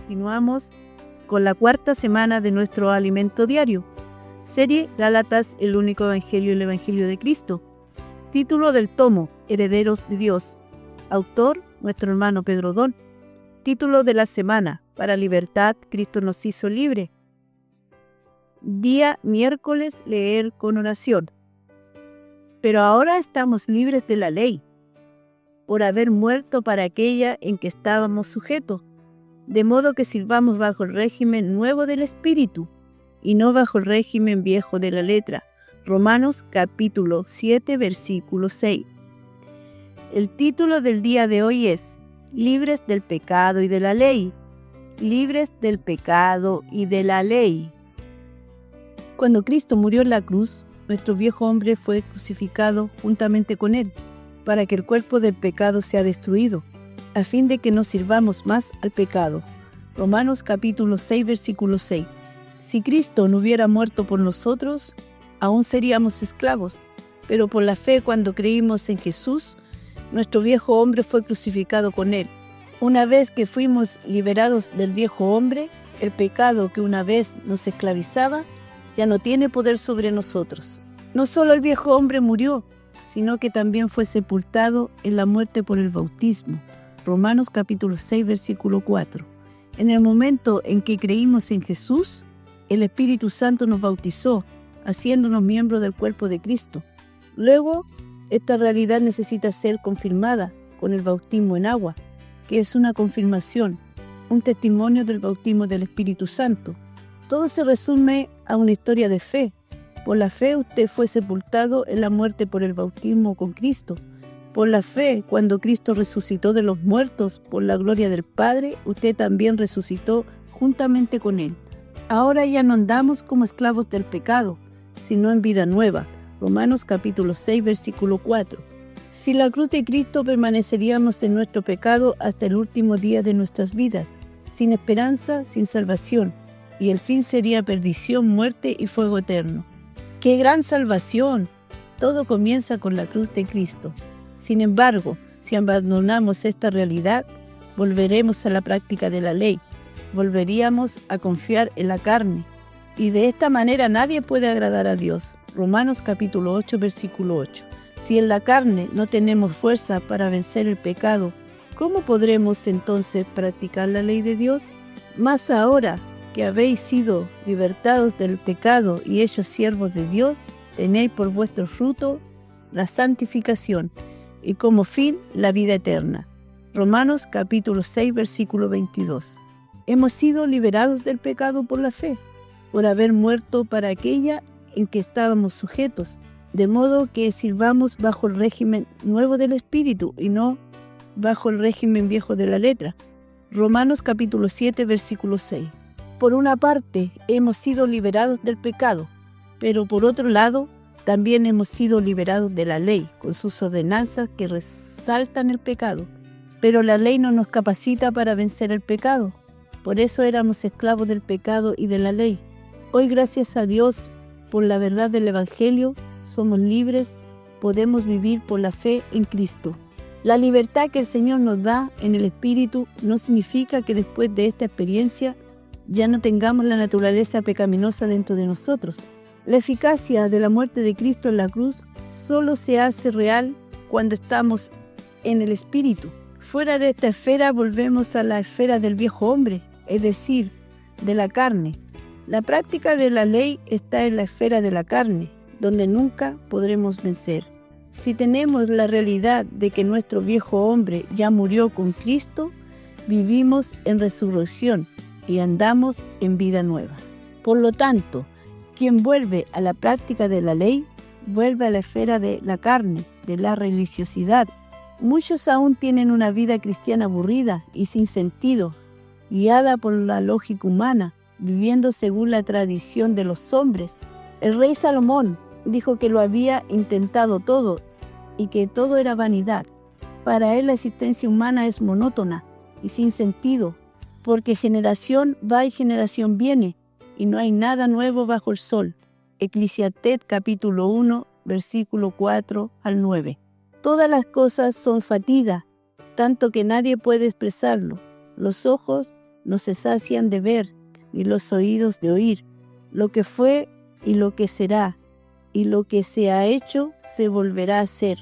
continuamos con la cuarta semana de nuestro alimento diario. Serie Gálatas, el único evangelio, el evangelio de Cristo. Título del tomo, Herederos de Dios. Autor, nuestro hermano Pedro Don. Título de la semana, para libertad, Cristo nos hizo libre. Día miércoles, leer con oración. Pero ahora estamos libres de la ley, por haber muerto para aquella en que estábamos sujetos, de modo que sirvamos bajo el régimen nuevo del Espíritu, y no bajo el régimen viejo de la letra. Romanos capítulo 7, versículo 6. El título del día de hoy es Libres del pecado y de la ley. Libres del pecado y de la ley. Cuando Cristo murió en la cruz, nuestro viejo hombre fue crucificado juntamente con él, para que el cuerpo del pecado sea destruido, a fin de que no sirvamos más al pecado. Romanos capítulo 6, versículo 6. Si Cristo no hubiera muerto por nosotros, aún seríamos esclavos, pero por la fe, cuando creímos en Jesús, nuestro viejo hombre fue crucificado con él. Una vez que fuimos liberados del viejo hombre, el pecado que una vez nos esclavizaba ya no tiene poder sobre nosotros. No solo el viejo hombre murió, sino que también fue sepultado en la muerte por el bautismo. Romanos capítulo 6, versículo 4. En el momento en que creímos en Jesús, el Espíritu Santo nos bautizó, haciéndonos miembros del cuerpo de Cristo. Luego, esta realidad necesita ser confirmada con el bautismo en agua, que es una confirmación, un testimonio del bautismo del Espíritu Santo. Todo se resume a una historia de fe. Por la fe usted fue sepultado en la muerte por el bautismo con Cristo. Por la fe, cuando Cristo resucitó de los muertos por la gloria del Padre, usted también resucitó juntamente con Él. Ahora ya no andamos como esclavos del pecado, sino en vida nueva. Romanos capítulo 6, versículo 4. Sin la cruz de Cristo permaneceríamos en nuestro pecado hasta el último día de nuestras vidas, sin esperanza, sin salvación, y el fin sería perdición, muerte y fuego eterno. ¡Qué gran salvación! Todo comienza con la cruz de Cristo. Sin embargo, si abandonamos esta realidad, volveremos a la práctica de la ley, volveríamos a confiar en la carne, y de esta manera nadie puede agradar a Dios. Romanos capítulo 8, versículo 8. Si en la carne no tenemos fuerza para vencer el pecado, ¿cómo podremos entonces practicar la ley de Dios? Más ahora que habéis sido libertados del pecado y hechos siervos de Dios, tenéis por vuestro fruto la santificación y como fin la vida eterna. Romanos capítulo 6, versículo 22. Hemos sido liberados del pecado por la fe, por haber muerto para aquella en que estábamos sujetos, de modo que sirvamos bajo el régimen nuevo del Espíritu y no bajo el régimen viejo de la letra. Romanos capítulo 7, versículo 6. Por una parte, hemos sido liberados del pecado, pero por otro lado, también hemos sido liberados de la ley, con sus ordenanzas que resaltan el pecado. Pero la ley no nos capacita para vencer el pecado. Por eso éramos esclavos del pecado y de la ley. Hoy, gracias a Dios, por la verdad del Evangelio, somos libres, podemos vivir por la fe en Cristo. La libertad que el Señor nos da en el Espíritu no significa que después de esta experiencia ya no tengamos la naturaleza pecaminosa dentro de nosotros. La eficacia de la muerte de Cristo en la cruz solo se hace real cuando estamos en el Espíritu. Fuera de esta esfera volvemos a la esfera del viejo hombre, es decir, de la carne. La práctica de la ley está en la esfera de la carne, donde nunca podremos vencer. Si tenemos la realidad de que nuestro viejo hombre ya murió con Cristo, vivimos en resurrección y andamos en vida nueva. Por lo tanto, quien vuelve a la práctica de la ley, vuelve a la esfera de la carne, de la religiosidad. Muchos aún tienen una vida cristiana aburrida y sin sentido, guiada por la lógica humana, viviendo según la tradición de los hombres. El rey Salomón dijo que lo había intentado todo y que todo era vanidad. Para él la existencia humana es monótona y sin sentido, porque generación va y generación viene, y no hay nada nuevo bajo el sol. Eclesiastés capítulo 1, versículo 4 al 9. Todas las cosas son fatiga, tanto que nadie puede expresarlo. Los ojos no se sacian de ver, ni los oídos de oír. Lo que fue y lo que será, y lo que se ha hecho se volverá a hacer.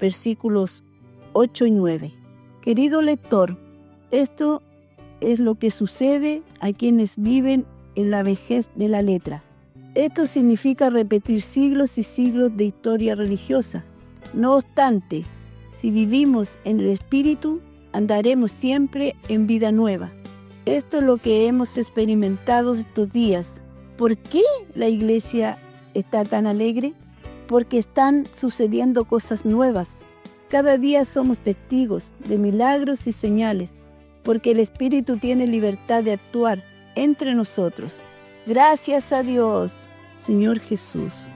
Versículos 8 y 9. Querido lector, esto es lo que sucede a quienes viven en la vejez de la letra. Esto significa repetir siglos y siglos de historia religiosa. No obstante, si vivimos en el Espíritu, andaremos siempre en vida nueva. Esto es lo que hemos experimentado estos días. ¿Por qué la iglesia está tan alegre? Porque están sucediendo cosas nuevas. Cada día somos testigos de milagros y señales, porque el Espíritu tiene libertad de actuar entre nosotros. Gracias a Dios, Señor Jesús.